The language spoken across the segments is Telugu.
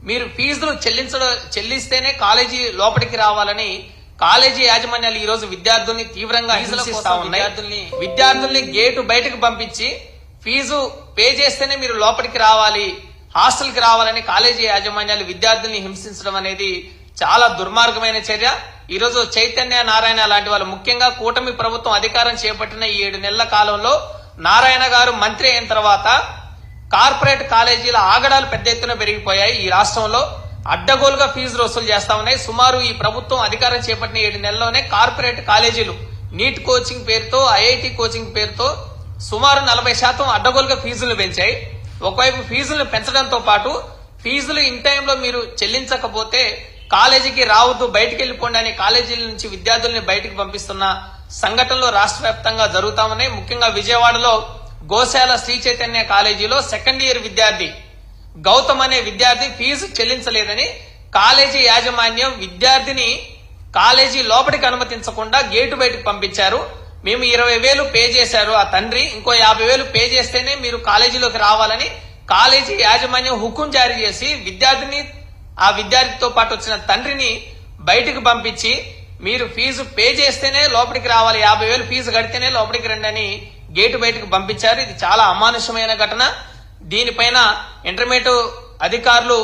మీరు ఫీజులు చెల్లిస్తేనే కాలేజీ లోపలికి రావాలని కాలేజీ యాజమాన్యాలు ఈ రోజు విద్యార్థుల్ని తీవ్రంగా హింసిస్తా ఉన్నాయి. విద్యార్థుల్ని గేటు బయటకు పంపించి ఫీజు పే చేస్తేనే మీరు లోపలికి రావాలి, హాస్టల్ కి రావాలని కాలేజీ యాజమాన్యాలు విద్యార్థుల్ని హింసించడం అనేది చాలా దుర్మార్గమైన చర్య. ఈ రోజు చైతన్య నారాయణ లాంటి వాళ్ళు, ముఖ్యంగా కూటమి ప్రభుత్వం అధికారం చేపట్టిన ఈ 7 నెలల కాలంలో నారాయణ గారు మంత్రి అయిన తర్వాత కార్పొరేట్ కాలేజీల ఆగడాలు పెద్ద ఎత్తున పెరిగిపోయాయి. ఈ రాష్ట్రంలో అడ్డగోలుగా ఫీజులు వసూలు చేస్తా ఉన్నాయి. సుమారు ఈ ప్రభుత్వం అధికారం చేపట్టిన 7 నెలల్లోనే కార్పొరేట్ కాలేజీలు నీట్ కోచింగ్ పేరుతో, ఐఐటి కోచింగ్ పేరుతో సుమారు 40% అడ్డగోలుగా ఫీజులు పెంచాయి. ఒకవైపు ఫీజులను పెంచడంతో పాటు ఫీజులు ఇన్ టైంలో మీరు చెల్లించకపోతే కాలేజీకి రావద్దు, బయటికి వెళ్లిపోండి అని కాలేజీల నుంచి విద్యార్థుల్ని బయటికి పంపిస్తున్న సంఘటనలు రాష్ట్ర వ్యాప్తంగా జరుగుతా ఉన్నాయి. ముఖ్యంగా విజయవాడలో గోశాల శ్రీ చైతన్య కాలేజీలో సెకండ్ ఇయర్ విద్యార్థి గౌతమ్ అనే విద్యార్థి ఫీజు చెల్లించలేదని కాలేజీ యాజమాన్యం విద్యార్థిని కాలేజీ లోపలికి అనుమతించకుండా గేటు బయటకు పంపించారు. మేము 20,000 పే చేశారు ఆ తండ్రి, ఇంకో 50,000 పే చేస్తేనే మీరు కాలేజీలోకి రావాలని కాలేజీ యాజమాన్యం హుకుం జారీ చేసి ఆ విద్యార్థితో పాటు వచ్చిన తండ్రిని బయటకు పంపించి మీరు ఫీజు పే చేస్తేనే లోపలికి రావాలి, 50,000 ఫీజు కడితేనే లోపలికి రండి అని గేటు బయటకు పంపించారు. ఇది చాలా అమానుషమైన ఘటన. దీనిపైన ఇంటర్మీడియట్ అధికారులు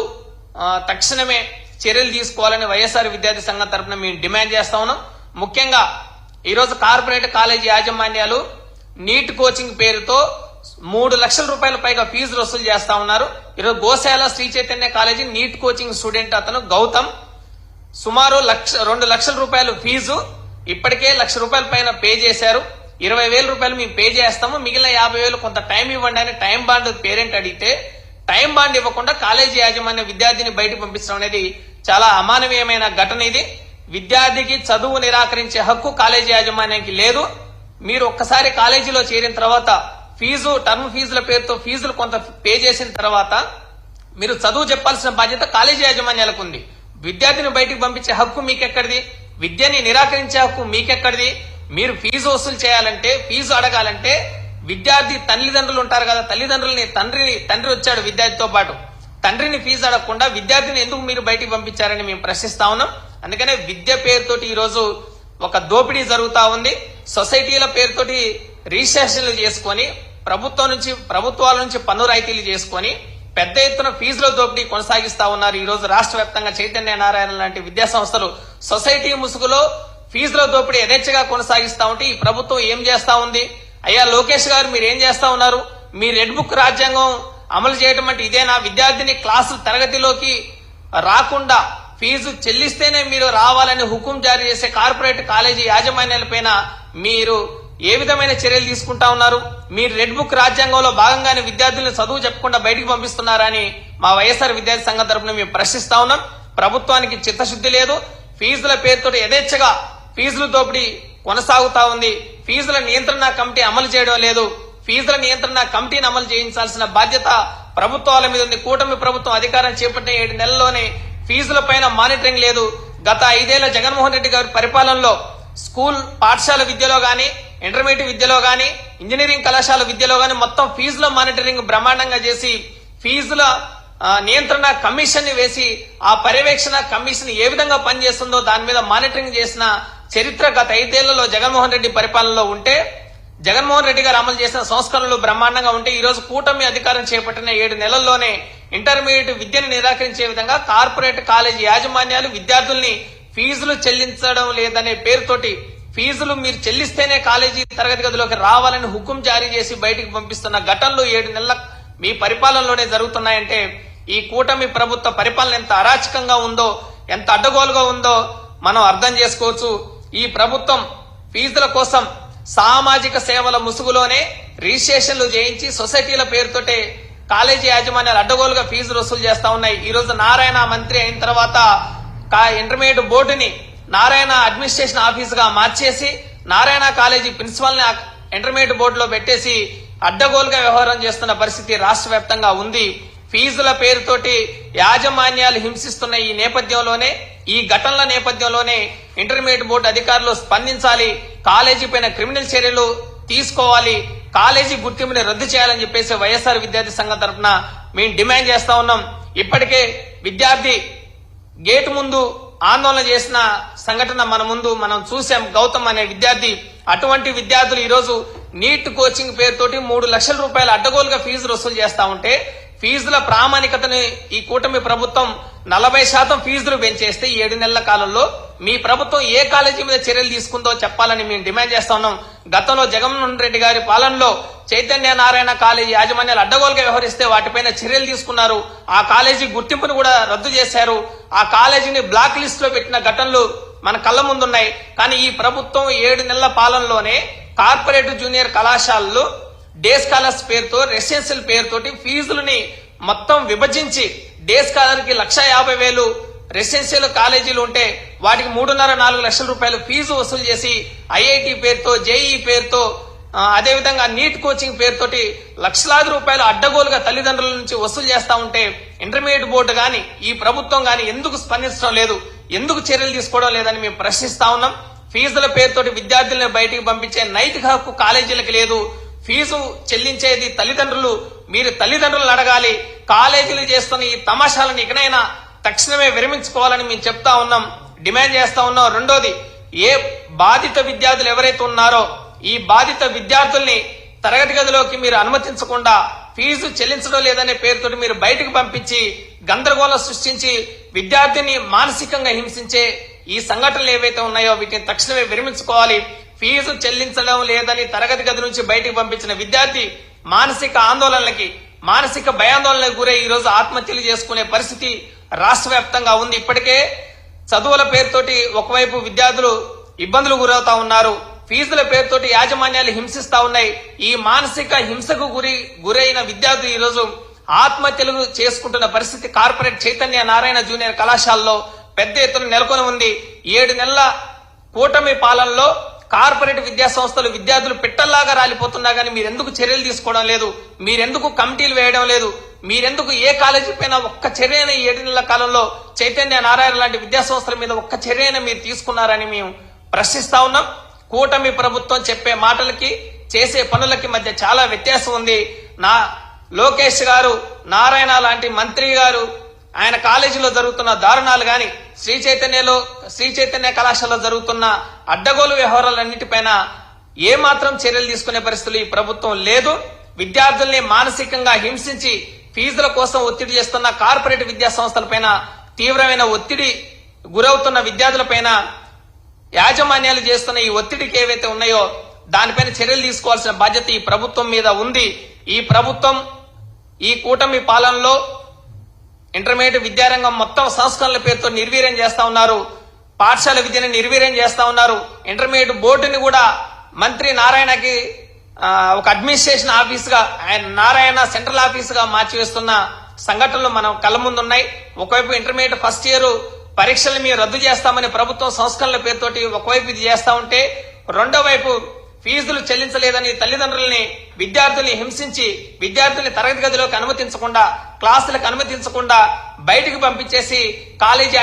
తక్షణమే చర్యలు తీసుకోవాలని వైఎస్ఆర్ విద్యార్థి సంఘం తరఫున మేము డిమాండ్ చేస్తా ఉన్నాం. ముఖ్యంగా ఈరోజు కార్పొరేట్ కాలేజీ యాజమాన్యాలు నీట్ కోచింగ్ పేరుతో 3 లక్షల రూపాయల పైగా ఫీజులు వసూలు చేస్తా ఉన్నారు. ఈరోజు Goshala Sri Chaitanya college NEET coaching student అతను గౌతమ్ సుమారు 2 లక్షల రూపాయలు ఫీజు, ఇప్పటికే 1 లక్ష రూపాయల పైన పే చేశారు. 20,000 రూపాయలు మేము పే చేస్తాము, మిగిలిన 50,000 కొంత టైం ఇవ్వండి అని టైం బాండ్ పేరెంట్ అడిగితే టైం బాండ్ ఇవ్వకుండా కాలేజీ యాజమాన్య విద్యార్థిని బయటకు పంపించడం అనేది చాలా అమానవీయమైన ఘటన. ఇది విద్యార్థికి చదువు నిరాకరించే హక్కు కాలేజీ యాజమాన్యానికి లేదు. మీరు ఒక్కసారి కాలేజీలో చేరిన తర్వాత టర్మ్ ఫీజుల పేరుతో ఫీజులు కొంత పే చేసిన తర్వాత మీరు చదువు చెప్పాల్సిన బాధ్యత కాలేజీ యాజమాన్యాలకు ఉంది. విద్యార్థిని బయటకు పంపించే హక్కు మీకెక్కడిది? విద్యని నిరాకరించే హక్కు మీకెక్కడిది? మీరు ఫీజు వసూలు చేయాలంటే, ఫీజు అడగాలంటే విద్యార్థి తల్లిదండ్రులు ఉంటారు కదా, తల్లిదండ్రులని తండ్రి వచ్చాడు విద్యార్థితో పాటు, తండ్రిని ఫీజు అడగకుండా విద్యార్థిని ఎందుకు మీరు బయటికి పంపించారని మేము ప్రశ్నిస్తా ఉన్నాం. అందుకనే విద్య పేరుతోటి ఈ రోజు ఒక దోపిడీ జరుగుతా ఉంది. సొసైటీల పేరుతోటి రిజిస్ట్రేషన్లు చేసుకొని ప్రభుత్వాల నుంచి పన్ను రాయితీలు చేసుకొని పెద్ద ఎత్తున ఫీజుల దోపిడీ కొనసాగిస్తా ఉన్నారు. ఈ రోజు రాష్ట్ర వ్యాప్తంగా చైతన్య నారాయణ లాంటి విద్యా సంస్థలు సొసైటీ ముసుగులో ఫీజుల దోపిడీ యథేచ్ఛగా కొనసాగిస్తా ఉంటే ఈ ప్రభుత్వం ఏం చేస్తా ఉంది? అయ్యా లోకేష్ గారు, మీరు ఏం చేస్తా ఉన్నారు? మీ రెడ్ బుక్ రాజ్యాంగం అమలు చేయడం అంటే ఇదేనా? విద్యార్థిని క్లాసు తరగతిలోకి రాకుండా ఫీజు చెల్లిస్తేనే మీరు రావాలని హుకుం జారీ చేసే కార్పొరేట్ కాలేజీ యాజమాన్యాలపైన మీరు ఏ విధమైన చర్యలు తీసుకుంటా ఉన్నారు? మీరు రెడ్ బుక్ రాజ్యాంగంలో భాగంగానే విద్యార్థులను చదువు చెప్పకుండా బయటికి పంపిస్తున్నారని మా వైఎస్ఆర్ విద్యార్థి సంఘం తరఫున మేము ప్రశ్నిస్తా ఉన్నాం. ప్రభుత్వానికి చిత్తశుద్ధి లేదు. ఫీజుల పేరుతో యథేచ్ఛగా ఫీజుల దోపిడీ కొనసాగుతా ఉంది. ఫీజుల నియంత్రణ కమిటీ అమలు చేయడం లేదు. ఫీజుల నియంత్రణ కమిటీని అమలు చేయించాల్సిన బాధ్యత ప్రభుత్వాల మీద ఉంది. కూటమి ప్రభుత్వం అధికారం చేపట్టిన 7 నెలల్లోనే ఫీజుల పైన మానిటరింగ్ లేదు. గత 5 ఏళ్ల జగన్మోహన్ రెడ్డి గారి పరిపాలనలో స్కూల్ పాఠశాల విద్యలో గాని, ఇంటర్మీడియట్ విద్యలో గాని, ఇంజనీరింగ్ కళాశాల విద్యలో గాని మొత్తం ఫీజుల మానిటరింగ్ బ్రహ్మాండంగా చేసి ఫీజుల నియంత్రణ కమిషన్ ని వేసి ఆ పర్యవేక్షణ కమిషన్ ఏ విధంగా పనిచేస్తుందో దాని మీద మానిటరింగ్ చేసిన చరిత్ర గత 5 ఏళ్లలో జగన్మోహన్ రెడ్డి పరిపాలనలో ఉంటే, జగన్మోహన్ రెడ్డి గారు అమలు చేసిన సంస్కరణలు బ్రహ్మాండంగా ఉంటే ఈ రోజు కూటమి అధికారం చేపట్టిన 7 నెలల్లోనే ఇంటర్మీడియట్ విద్యను నిరాకరించే విధంగా కార్పొరేట్ కాలేజీ యాజమాన్యాలు విద్యార్థుల్ని ఫీజులు చెల్లించడం లేదనే పేరుతోటి ఫీజులు మీరు చెల్లిస్తేనే కాలేజీ తరగతి గదిలోకి రావాలని హుకుం జారీ చేసి బయటికి పంపిస్తున్న ఘటనలు 7 నెలల మీ పరిపాలనలోనే జరుగుతున్నాయంటే ఈ కూటమి ప్రభుత్వ పరిపాలన ఎంత అరాచకంగా ఉందో, ఎంత అడ్డగోలుగా ఉందో మనం అర్థం చేసుకోవచ్చు. ఈ ప్రభుత్వం ఫీజుల కోసం సామాజిక సేవల ముసుగులోనే రిజిస్ట్రేషన్లు చేయించి సొసైటీల పేరుతోటే కాలేజీ యాజమాన్యాలు అడ్డగోలుగా ఫీజులు వసూలు చేస్తా ఉన్నాయి. ఈ రోజు నారాయణ మంత్రి అయిన తర్వాత ఇంటర్మీడియట్ బోర్డుని నారాయణ అడ్మినిస్ట్రేషన్ ఆఫీస్ గా మార్చేసి నారాయణ కాలేజీ ప్రిన్సిపల్ ని ఇంటర్మీడియట్ బోర్డులో పెట్టేసి అడ్డగోలుగా వ్యవహారం చేస్తున్న పరిస్థితి రాష్ట్ర వ్యాప్తంగా ఉంది. ఫీజుల పేరుతోటి యాజమాన్యాలు హింసిస్తున్న ఈ నేపథ్యంలోనే, ఈ ఘటనల నేపథ్యంలోనే ఇంటర్మీడియట్ బోర్డు అధికారులు స్పందించాలి, కాలేజీ పైన క్రిమినల్ చర్యలు తీసుకోవాలి, కాలేజీ గుర్తింపుని రద్దు చేయాలని చెప్పేసి వైఎస్ఆర్ విద్యార్థి సంఘం తరఫున మేము డిమాండ్ చేస్తా ఉన్నాం. ఇప్పటికే విద్యార్థి గేటు ముందు ఆందోళన చేసిన సంఘటన మనం చూసాం. గౌతమ్ అనే విద్యార్థి. అటువంటి విద్యార్థులు ఈరోజు నీట్ కోచింగ్ పేరుతోటి 3 లక్షల రూపాయల అడ్డగోలుగా ఫీజులు వసూలు చేస్తా ఉంటే, ఫీజుల ప్రామాణికతని ఈ కూటమి ప్రభుత్వం 40% ఫీజులు పెంచేస్తే 7 నెలల కాలంలో మీ ప్రభుత్వం ఏ కాలేజీ మీద చర్యలు తీసుకుందో చెప్పాలని మేము డిమాండ్ చేస్తా ఉన్నాం. గతంలో జగన్మోహన్ రెడ్డి గారి పాలనలో చైతన్య నారాయణ కాలేజీ యాజమాన్యాలు అడ్డగోలుగా వ్యవహరిస్తే వాటిపైన చర్యలు తీసుకున్నారు. ఆ కాలేజీ గుర్తింపును కూడా రద్దు చేశారు. ఆ కాలేజీని బ్లాక్ లిస్ట్ లో పెట్టిన ఘటనలు మన కళ్ళ ముందున్నాయి. కానీ ఈ ప్రభుత్వం 7 నెలల పాలనలోనే కార్పొరేట్ జూనియర్ కళాశాలలు డే స్కాలర్స్ పేరుతో, రెసిడెన్షియల్ పేరుతోటి ఫీజులని మొత్తం విభజించి డే స్కాలర్ కి 1,50,000 రెసిడెన్షియల్ కాలేజీలు ఉంటే వాటికి 3.5-4 లక్షల రూపాయలు ఫీజు వసూలు చేసి ఐఐటి పేరుతో, జేఈ పేరుతో, అదేవిధంగా నీట్ కోచింగ్ పేరుతోటి లక్షలాది రూపాయలు అడ్డగోలుగా తల్లిదండ్రుల నుంచి వసూలు చేస్తా ఉంటే ఇంటర్మీడియట్ బోర్డు గాని ఈ ప్రభుత్వం గాని ఎందుకు స్పందించడం లేదు, ఎందుకు చర్యలు తీసుకోవడం లేదని మేము ప్రశ్నిస్తా ఉన్నాం. ఫీజుల పేరుతోటి విద్యార్థులను బయటికి పంపించే నైతిక హక్కు కాలేజీలకు లేదు. ఫీజు చెల్లించేది తల్లిదండ్రులు. మీరు తల్లిదండ్రులను అడగాలి. కాలేజీలు చేస్తున్న ఈ తమాషాలను ఇకనైనా తక్షణమే విరమించుకోవాలని మేము చెప్తా ఉన్నాం, డిమాండ్ చేస్తా ఉన్నాం. రెండోది, ఏ బాధిత విద్యార్థులు ఎవరైతే ఉన్నారో ఈ బాధిత విద్యార్థుల్ని తరగతి గదిలోకి మీరు అనుమతించకుండా ఫీజు చెల్లించడం లేదనే పేరుతో మీరు బయటకు పంపించి గందరగోళం సృష్టించి విద్యార్థిని మానసికంగా హింసించే ఈ సంఘటనలు ఏవైతే ఉన్నాయో వీటిని తక్షణమే విరమించుకోవాలి. ఫీజు చెల్లించడం లేదని తరగతి గది నుంచి బయటకు పంపించిన విద్యార్థి మానసిక ఆందోళనలకి, మానసిక భయాందోళనలకు గురై ఈ రోజు ఆత్మహత్యలు చేసుకునే పరిస్థితి రాష్ట్ర వ్యాప్తంగా ఉంది. ఇప్పటికే చదువుల పేరుతోటి ఒకవైపు విద్యార్థులు ఇబ్బందులు గురవుతా ఉన్నారు, ఫీజుల పేరుతోటి యాజమాన్యాలు హింసిస్తా ఉన్నాయి. ఈ మానసిక హింసకు గురైన విద్యార్థులు ఈ రోజు ఆత్మహత్యలు చేసుకుంటున్న పరిస్థితి కార్పొరేట్ చైతన్య నారాయణ జూనియర్ కళాశాలలో పెద్ద ఎత్తున నెలకొని ఉంది. 7 నెలల కూటమి పాలనలో కార్పొరేట్ విద్యా సంస్థలు విద్యార్థులు పిట్టల్లాగా రాలిపోతున్నా గానీ మీరెందుకు చర్యలు తీసుకోవడం లేదు, మీరెందుకు కమిటీలు వేయడం లేదు, మీరెందుకు ఏ కాలేజీ పైన ఒక్క చర్యన 7 నెలల కాలంలో చైతన్య నారాయణ లాంటి విద్యా సంస్థల మీద ఒక్క చర్యన మీరు తీసుకున్నారని మేము ప్రశ్నిస్తా ఉన్నాం. కూటమి ప్రభుత్వం చెప్పే మాటలకి చేసే పనులకి మధ్య చాలా వ్యత్యాసం ఉంది. లోకేష్ గారు, నారాయణ లాంటి మంత్రి గారు ఆయన కాలేజీలో జరుగుతున్న దారుణాలు గాని, శ్రీ చైతన్య కళాశాలలో జరుగుతున్న అడ్డగోలు వ్యవహారాలన్నిటిపైన ఏ మాత్రం చర్యలు తీసుకునే పరిస్థితులు ఈ ప్రభుత్వం లేదు. విద్యార్థుల్ని మానసికంగా హింసించి ఫీజుల కోసం ఒత్తిడి చేస్తున్న కార్పొరేట్ విద్యా సంస్థలపైన, తీవ్రమైన ఒత్తిడి గురవుతున్న విద్యార్థులపైన యాజమాన్యాలు చేస్తున్న ఈ ఒత్తిడికి ఏవైతే ఉన్నాయో దానిపైన చర్యలు తీసుకోవాల్సిన బాధ్యత ఈ ప్రభుత్వం మీద ఉంది. ఈ ప్రభుత్వం ఈ కూటమి పాలనలో ఇంటర్మీడియట్ విద్యారంగం మొత్తం సంస్కరణల పేరుతో నిర్వీర్యం చేస్తా ఉన్నారు. పాఠశాల విద్యను నిర్వీర్యం చేస్తా ఉన్నారు. ఇంటర్మీడియట్ బోర్డుని కూడా మంత్రి నారాయణకి ఒక అడ్మినిస్ట్రేషన్ ఆఫీస్ గా, ఆయన నారాయణ సెంట్రల్ ఆఫీస్ గా మార్చివేస్తున్న సంఘటనలు మనం కళ్ళ ముందు ఉన్నాయి. ఒకవైపు ఇంటర్మీడియట్ ఫస్ట్ ఇయర్ పరీక్షలు మీరు రద్దు చేస్తామని ప్రభుత్వం సంస్కరణల పేరుతోటి ఒకవైపు ఇది చేస్తా ఉంటే, రెండో వైపు ఫీజులు చెల్లించలేదని తల్లిదండ్రుల్ని, విద్యార్థుల్ని హింసించి విద్యార్థుల్ని తరగతి గదిలోకి అనుమతించకుండా, క్లాసులకు అనుమతించకుండా బయటికి పంపించేసి కాలేజీ